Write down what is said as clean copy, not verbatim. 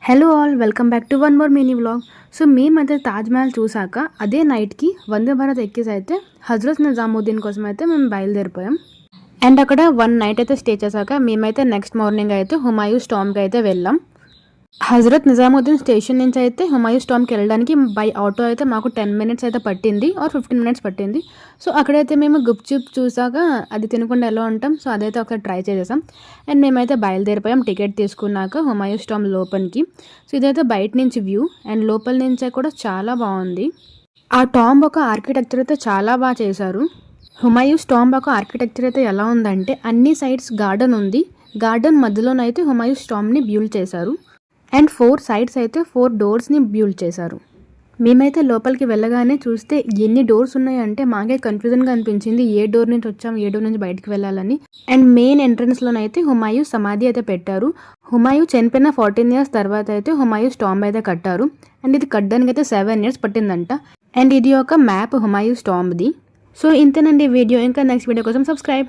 Hello all welcome back to one more mini vlog. So మేమైతే తాజ్మహల్ చూసాక అదే నైట్కి వందే భారత్ ఎక్కేసి అయితే హజ్రత్ నిజాముద్దీన్ కోసం అయితే మేము బయలుదేరిపోయాం. అండ్ అక్కడ వన్ నైట్ అయితే స్టే చేశాక మేమైతే నెక్స్ట్ మార్నింగ్ అయితే హుమాయూస్ టాంబ్కి అయితే వెళ్ళాం. హజ్రత్ నిజాముద్దీన్ స్టేషన్ నుంచి అయితే హుమాయూస్ టాంబ్కి వెళ్ళడానికి బై ఆటో అయితే మాకు 10 మినిట్స్ అయితే పట్టింది ఆర్ 15 మినిట్స్ పట్టింది. సో అక్కడైతే మేము గుప్చుప్ చూసాక అది తినకుండా ఎలా ఉంటాం, సో అదైతే ఒకసారి ట్రై చేసేసాం. అండ్ మేమైతే బయలుదేరిపోయాం టికెట్ తీసుకున్నాక హుమాయూస్ టాంబ్ లోపలికి. సో ఇదైతే బయట నుంచి వ్యూ అండ్ లోపల నుంచే కూడా చాలా బాగుంది. ఆ టాంబ్ ఒక ఆర్కిటెక్చర్ అయితే చాలా బాగా చేశారు. హుమాయూస్ టాంబ్ ఒక ఆర్కిటెక్చర్ అయితే ఎలా ఉందంటే అన్ని సైడ్స్ గార్డెన్ ఉంది, గార్డెన్ మధ్యలోనైతే హుమాయూస్ టాంబ్ని బిల్డ్ చేశారు. అండ్ 4 సైడ్స్ అయితే 4 డోర్స్ని బిల్డ్ చేశారు. మేమైతే లోపలికి వెళ్ళగానే చూస్తే ఎన్ని డోర్స్ ఉన్నాయంటే మాకే కన్ఫ్యూజన్గా అనిపించింది, ఏ డోర్ నుంచి వచ్చాం ఏ డోర్ నుంచి బయటకు వెళ్ళాలని. అండ్ మెయిన్ ఎంట్రన్స్లోనైతే హుమాయూస్ సమాధి అయితే పెట్టారు. హుమాయూస్ చనిపోయిన 14 ఇయర్స్ తర్వాత అయితే హుమాయూస్ టాంబ్ అయితే కట్టారు. అండ్ ఇది కట్టడానికి అయితే 7 ఇయర్స్ పట్టిందంట. అండ్ ఇది ఒక మ్యాప్ హుమాయూస్ టాంబ్ది. సో ఇంతేనండి వీడియో. ఇంకా నెక్స్ట్ వీడియో కోసం సబ్స్క్రైబ్.